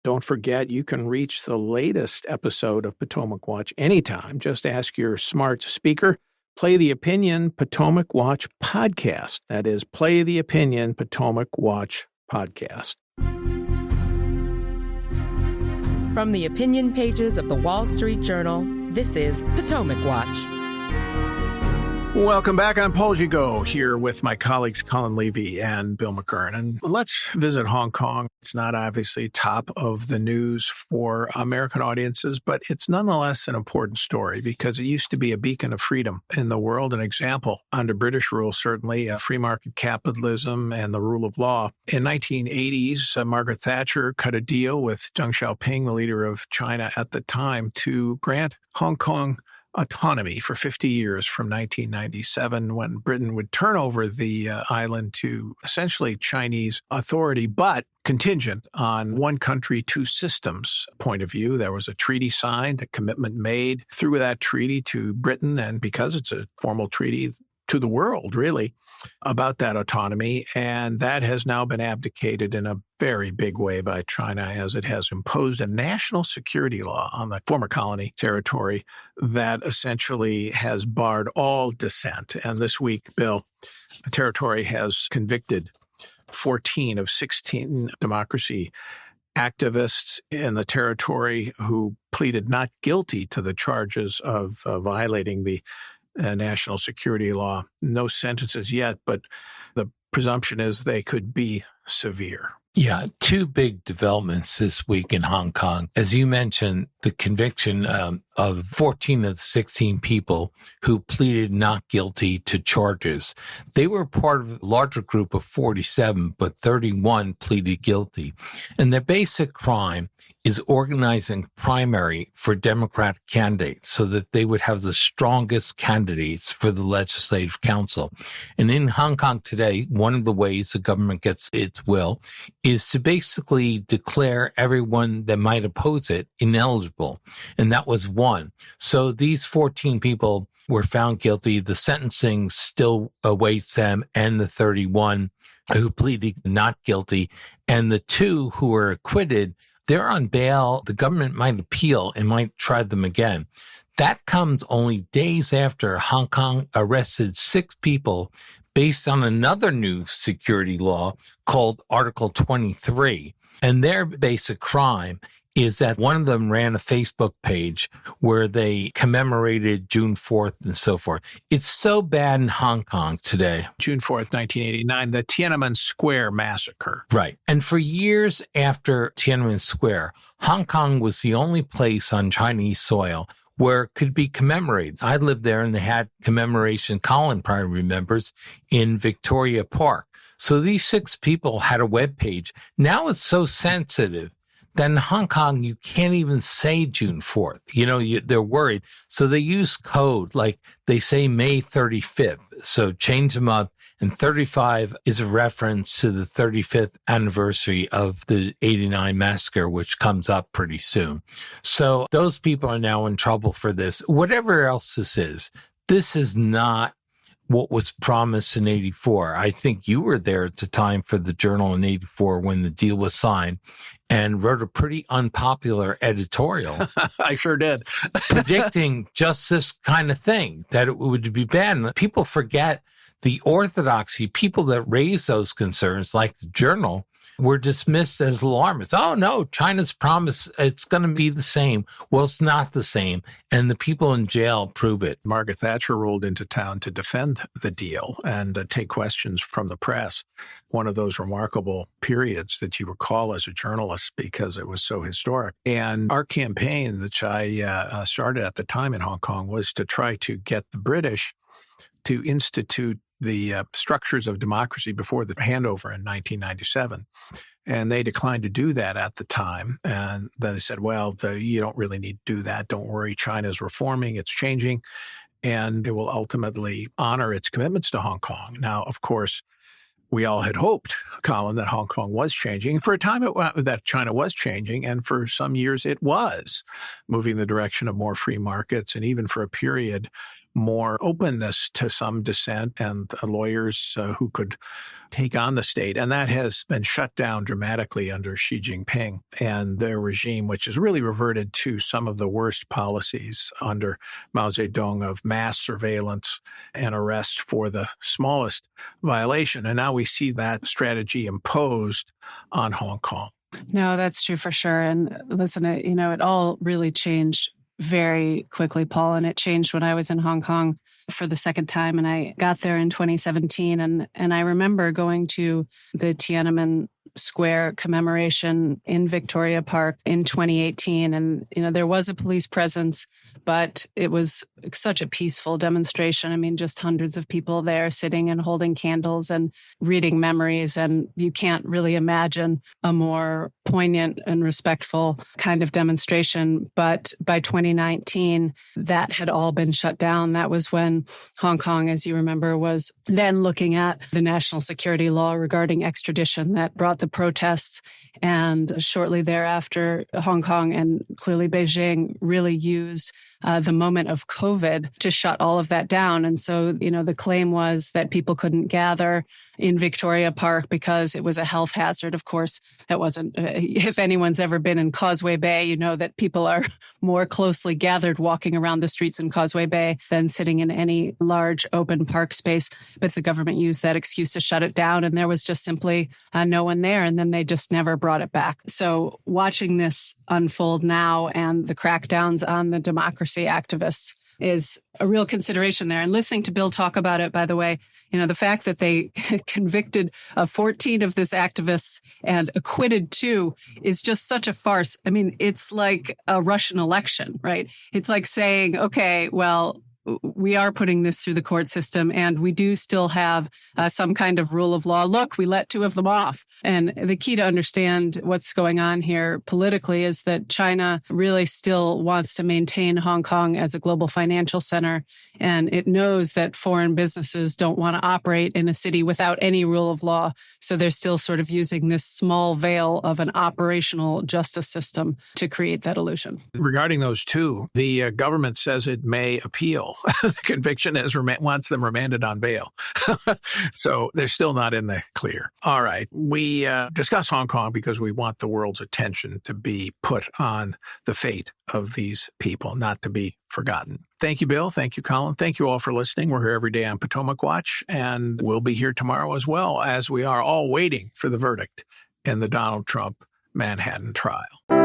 Don't forget, you can reach the latest episode of Potomac Watch anytime. Just ask your smart speaker, play the Opinion Potomac Watch podcast. That is, play the Opinion Potomac Watch podcast. From the opinion pages of the Wall Street Journal, this is Potomac Watch. Welcome back on Polls You Go, here with my colleagues Colin Levy and Bill McKern. And let's visit Hong Kong. It's not obviously top of the news for American audiences, but it's nonetheless an important story because it used to be a beacon of freedom in the world, an example under British rule, certainly, free market capitalism and the rule of law. In 1980s, Margaret Thatcher cut a deal with Deng Xiaoping, the leader of China at the time, to grant Hong Kong autonomy for 50 years from 1997, when Britain would turn over the island to essentially Chinese authority, but contingent on one country, two systems point of view. There was a treaty signed, a commitment made through that treaty to Britain, and because it's a formal treaty, to the world, really, about that autonomy. And that has now been abdicated in a very big way by China, as it has imposed a national security law on the former colony territory that essentially has barred all dissent. And this week, Bill, the territory has convicted 14 of 16 democracy activists in the territory who pleaded not guilty to the charges of violating the national security law. No sentences yet, but the presumption is they could be severe. Yeah, two big developments this week in Hong Kong. As you mentioned, the conviction of 14 of the 16 people who pleaded not guilty to charges. They were part of a larger group of 47, but 31 pleaded guilty. And their basic crime is organizing primary for Democratic candidates so that they would have the strongest candidates for the Legislative Council. And in Hong Kong today, one of the ways the government gets its will is to basically declare everyone that might oppose it ineligible. And that was one. So these 14 people were found guilty. The sentencing still awaits them, and the 31 who pleaded not guilty. And the two who were acquitted, they're on bail. The government might appeal and might try them again. That comes only days after Hong Kong arrested 6 people based on another new security law called Article 23. And their basic crime is that one of them ran a Facebook page where they commemorated June 4th and so forth. It's so bad in Hong Kong today. June 4th, 1989, the Tiananmen Square massacre. Right. And for years after Tiananmen Square, Hong Kong was the only place on Chinese soil where it could be commemorated. I lived there and they had commemoration, Colin probably remembers, in Victoria Park. So these 6 people had a web page. Now it's so sensitive that in Hong Kong, you can't even say June 4th. They're worried. So they use code, like they say May 35th. So change the month. And 35 is a reference to the 35th anniversary of the 89 massacre, which comes up pretty soon. So those people are now in trouble for this. Whatever else this is not what was promised in 84. I think you were there at the time for the Journal in 84 when the deal was signed and wrote a pretty unpopular editorial. I sure did. predicting just this kind of thing, that it would be bad. And people forget the orthodoxy, people that raise those concerns, like the Journal, were dismissed as alarmists. Oh, no, China's promise, it's going to be the same. Well, it's not the same. And the people in jail prove it. Margaret Thatcher rolled into town to defend the deal and take questions from the press. One of those remarkable periods that you recall as a journalist because it was so historic. And our campaign, which I started at the time in Hong Kong, was to try to get the British to institute the structures of democracy before the handover in 1997. And they declined to do that at the time. And then they said, well, you don't really need to do that. Don't worry. China's reforming. It's changing. And it will ultimately honor its commitments to Hong Kong. Now, of course, we all had hoped, Colin, that Hong Kong was changing. For a time, that China was changing, and for some years it was moving the direction of more free markets. And even for a period more openness to some dissent and lawyers who could take on the state. And that has been shut down dramatically under Xi Jinping and their regime, which has really reverted to some of the worst policies under Mao Zedong of mass surveillance and arrest for the smallest violation. And now we see that strategy imposed on Hong Kong. No, that's true for sure. And listen, it all really changed very quickly, Paul, and it changed when I was in Hong Kong for the second time. And I got there in 2017. And I remember going to the Tiananmen Square commemoration in Victoria Park in 2018. And, there was a police presence, but it was such a peaceful demonstration. I mean, just hundreds of people there sitting and holding candles and reading memories. And you can't really imagine a more poignant and respectful kind of demonstration. But by 2019, that had all been shut down. That was when Hong Kong, as you remember, was then looking at the national security law regarding extradition that brought the protests. And shortly thereafter, Hong Kong and clearly Beijing really used the moment of COVID to shut all of that down. And so, the claim was that people couldn't gather in Victoria Park because it was a health hazard. Of course, that wasn't, if anyone's ever been in Causeway Bay, you know that people are more closely gathered walking around the streets in Causeway Bay than sitting in any large open park space. But the government used that excuse to shut it down. And there was just simply no one there. And then they just never brought it back. So watching this unfold now and the crackdowns on the democracy activists is a real consideration there. And listening to Bill talk about it, by the way, the fact that they convicted 14 of these activists and acquitted 2 is just such a farce. I mean, it's like a Russian election, right? It's like saying, okay, well, we are putting this through the court system and we do still have some kind of rule of law. Look, we let 2 of them off. And the key to understand what's going on here politically is that China really still wants to maintain Hong Kong as a global financial center. And it knows that foreign businesses don't want to operate in a city without any rule of law. So they're still sort of using this small veil of an operational justice system to create that illusion. Regarding those 2, the government says it may appeal. The conviction wants them remanded on bail. So they're still not in the clear. All right. We discuss Hong Kong because we want the world's attention to be put on the fate of these people, not to be forgotten. Thank you, Bill. Thank you, Colin. Thank you all for listening. We're here every day on Potomac Watch, and we'll be here tomorrow as well, as we are all waiting for the verdict in the Donald Trump Manhattan trial.